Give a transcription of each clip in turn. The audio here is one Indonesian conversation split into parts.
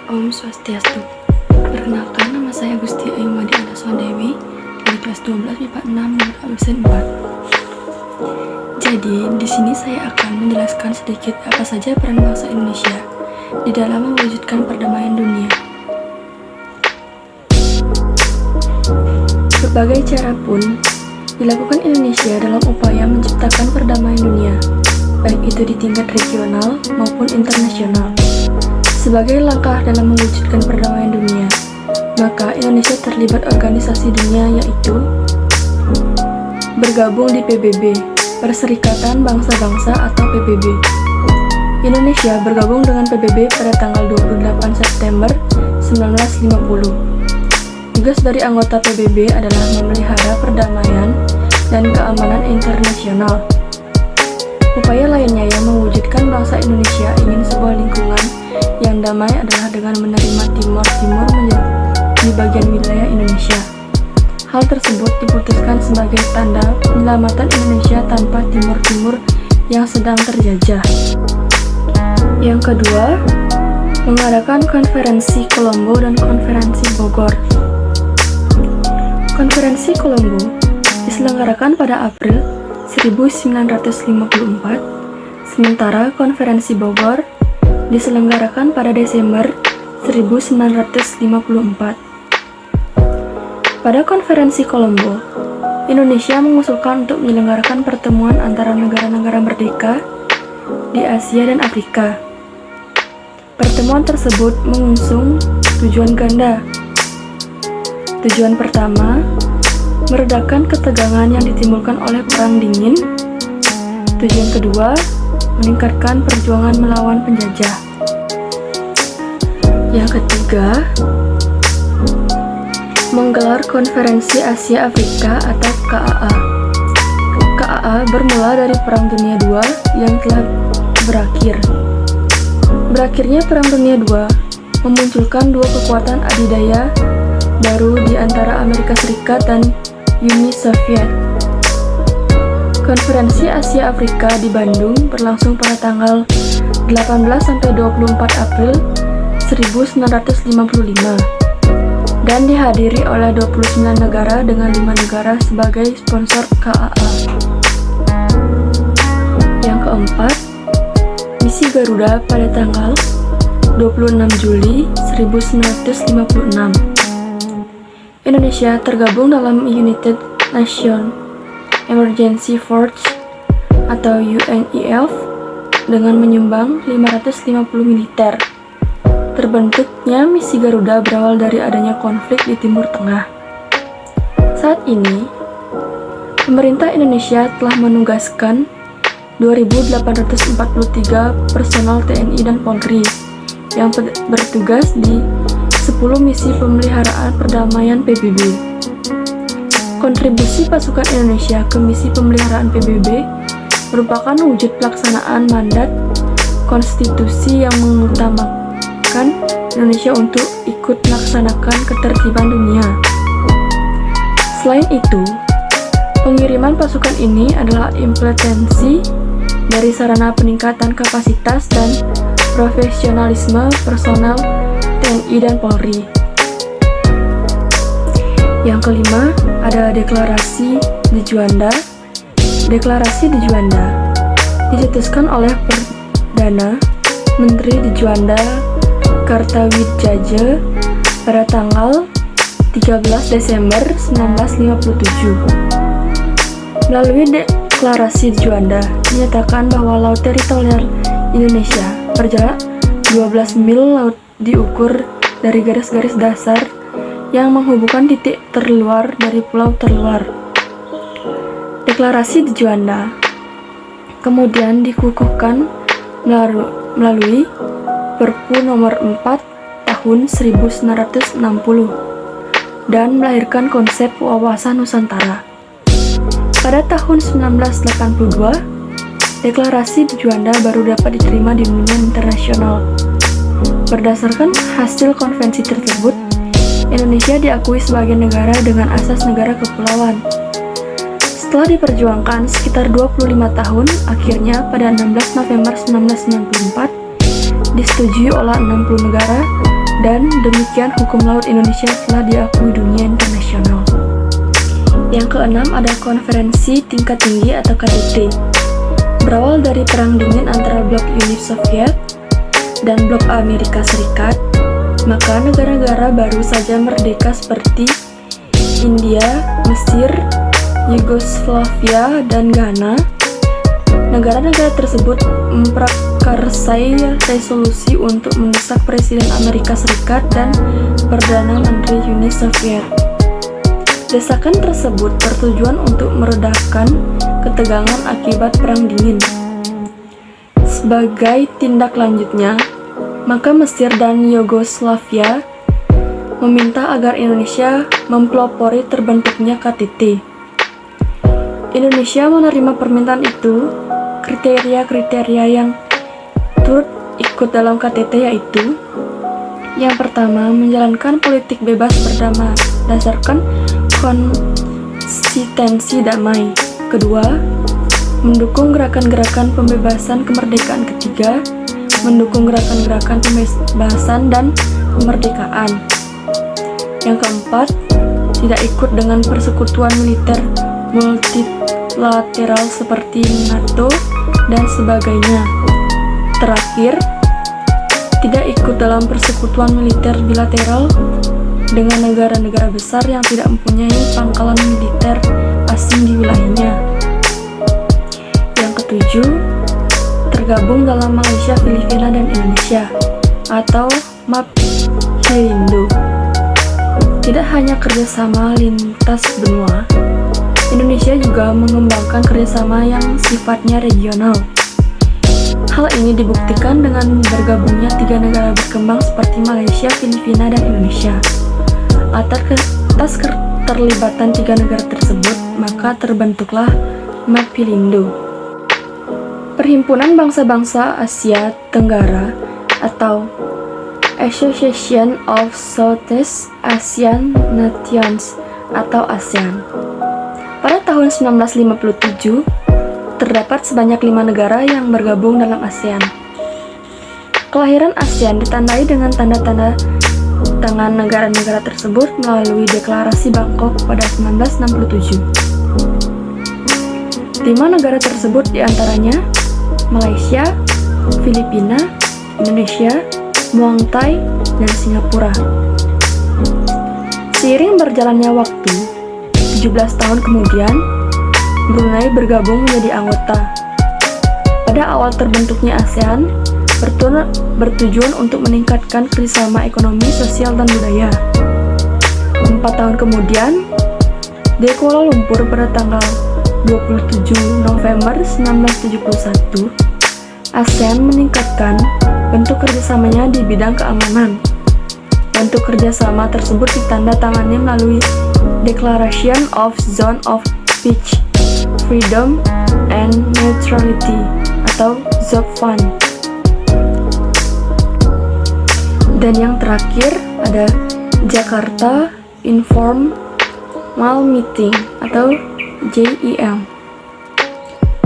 Om Swastiastu. Perkenalkan, nama saya Gusti Ayumadi Anaswandewi dari kelas 12 MIPA 6 nomor absen 4. Jadi, di sini saya akan menjelaskan sedikit apa saja peran bangsa Indonesia di dalam mewujudkan perdamaian dunia. Berbagai cara pun dilakukan Indonesia dalam upaya menciptakan perdamaian dunia, baik itu di tingkat regional maupun internasional. Sebagai langkah dalam mewujudkan perdamaian dunia, maka Indonesia terlibat organisasi dunia, yaitu bergabung di PBB, Perserikatan Bangsa-Bangsa atau PBB. Indonesia bergabung dengan PBB pada tanggal 28 September 1950. Tugas dari anggota PBB adalah memelihara perdamaian dan keamanan internasional. Upaya lainnya yang mewujudkan bangsa Indonesia ingin sebuah lingkungan yang damai adalah dengan menerima Timor menjadi bagian wilayah Indonesia. Hal tersebut diputuskan sebagai tanda penyelamatan Indonesia tanpa Timur yang sedang terjajah. Yang kedua, mengadakan konferensi Kolombo dan konferensi Bogor. Konferensi Kolombo diselenggarakan pada April 1954, sementara konferensi Bogor diselenggarakan pada Desember 1954. Pada konferensi Kolombo, Indonesia mengusulkan untuk menyelenggarakan pertemuan antara negara-negara merdeka di Asia dan Afrika. Pertemuan tersebut mengusung tujuan ganda. Tujuan pertama, meredakan ketegangan yang ditimbulkan oleh Perang Dingin. Tujuan kedua, meningkatkan perjuangan melawan penjajah. Yang ketiga, menggelar Konferensi Asia Afrika atau KAA. KAA bermula dari Perang Dunia II yang telah berakhir. Berakhirnya Perang Dunia II memunculkan dua kekuatan adidaya baru di antara Amerika Serikat dan Uni Soviet. Konferensi Asia Afrika di Bandung berlangsung pada tanggal 18-24 April 1955 dan dihadiri oleh 29 negara dengan 5 negara sebagai sponsor KAA. Yang keempat, misi Garuda pada tanggal 26 Juli 1956. Indonesia tergabung dalam United Nations Emergency Force atau UNEF dengan menyumbang 550 militer. Terbentuknya misi Garuda berawal dari adanya konflik di Timur Tengah. Saat ini, pemerintah Indonesia telah menugaskan 2.843 personel TNI dan Polri yang bertugas di 10 misi pemeliharaan perdamaian PBB. Kontribusi pasukan Indonesia ke misi pemeliharaan PBB merupakan wujud pelaksanaan mandat konstitusi yang mengutamakan Indonesia untuk ikut melaksanakan ketertiban dunia. Selain itu, pengiriman pasukan ini adalah implementasi dari sarana peningkatan kapasitas dan profesionalisme personel TNI dan Polri. Yang kelima, ada Deklarasi di Juanda. Deklarasi di Juanda dicetuskan oleh Perdana Menteri di Juanda Kartawidjaja pada tanggal 13 Desember 1957. Melalui Deklarasi di Juanda menyatakan bahwa laut teritorial Indonesia berjarak 12 mil laut diukur dari garis-garis dasar yang menghubungkan titik terluar dari pulau terluar. Deklarasi di Juanda kemudian dikukuhkan melalui Perpu nomor 4 tahun 1960 dan melahirkan konsep wawasan Nusantara. Pada tahun 1982, Deklarasi di Juanda baru dapat diterima di dunia internasional. Berdasarkan hasil konvensi tersebut, Indonesia diakui sebagai negara dengan asas negara kepulauan. Setelah diperjuangkan sekitar 25 tahun, akhirnya pada 16 November 1994 disetujui oleh 60 negara dan demikian hukum laut Indonesia telah diakui dunia internasional. Yang keenam ada konferensi tingkat tinggi atau KTT. Berawal dari perang dingin antara blok Uni Soviet dan blok Amerika Serikat, maka negara-negara baru saja merdeka seperti India, Mesir, Yugoslavia, dan Ghana. Negara-negara tersebut memprakarsai resolusi untuk mendesak Presiden Amerika Serikat dan Perdana Menteri Uni Soviet. Desakan tersebut bertujuan untuk meredakan ketegangan akibat Perang Dingin. Sebagai tindak lanjutnya, maka Mesir dan Yugoslavia meminta agar Indonesia mempelopori terbentuknya KTT. Indonesia menerima permintaan itu. Kriteria-kriteria yang turut ikut dalam KTT yaitu: yang pertama, menjalankan politik bebas berdasarkan konsistensi damai. Kedua, mendukung gerakan-gerakan pembebasan kemerdekaan. Ketiga, mendukung gerakan-gerakan pembebasan dan kemerdekaan. Yang keempat, tidak ikut dengan persekutuan militer multilateral seperti NATO dan sebagainya. Terakhir, tidak ikut dalam persekutuan militer bilateral dengan negara-negara besar yang tidak mempunyai pangkalan militer asing di wilayahnya. Yang ketujuh, tergabung dalam Malaysia, Filipina, dan Indonesia atau MAPINDO. Tidak hanya kerjasama lintas benua, Indonesia juga mengembangkan kerjasama yang sifatnya regional. Hal ini dibuktikan dengan bergabungnya 3 negara berkembang seperti Malaysia, Filipina, dan Indonesia. Atas keterlibatan 3 negara tersebut, maka terbentuklah MAPINDO. Perhimpunan Bangsa-Bangsa Asia Tenggara atau Association of Southeast Asian Nations atau ASEAN. Pada tahun 1957, terdapat sebanyak 5 negara yang bergabung dalam ASEAN. Kelahiran ASEAN ditandai dengan tanda-tanda tangan negara-negara tersebut melalui Deklarasi Bangkok pada 1967. 5 negara tersebut diantaranya Malaysia, Filipina, Indonesia, Muang Thai, dan Singapura. Seiring berjalannya waktu, 17 tahun kemudian, Brunei bergabung menjadi anggota. Pada awal terbentuknya ASEAN, bertujuan untuk meningkatkan kerjasama ekonomi, sosial, dan budaya. 4 tahun kemudian, di Kuala Lumpur pada tanggal 27 November 1971, ASEAN meningkatkan bentuk kerjasamanya di bidang keamanan. Bentuk kerjasama tersebut ditandatangani melalui Declaration of Zone of Peace, Freedom, and Neutrality atau ZOPFAN. Dan yang terakhir ada Jakarta Informal Meeting atau JIM.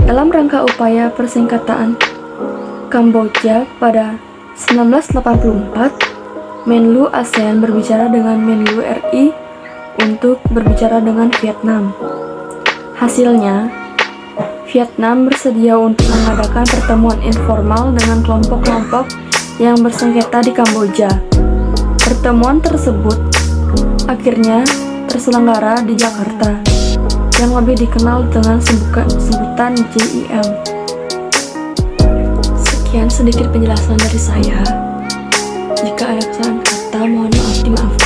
Dalam rangka upaya persingkatan Kamboja pada 1984, Menlu ASEAN berbicara dengan Menlu RI untuk berbicara dengan Vietnam. Hasilnya, Vietnam bersedia untuk mengadakan pertemuan informal dengan kelompok-kelompok yang bersengketa di Kamboja. Pertemuan tersebut akhirnya terselenggara di Jakarta, yang lebih dikenal dengan sebutan JIM. Sekian sedikit penjelasan dari saya. Jika ada kesalahan kata, mohon maaf dimaafkan.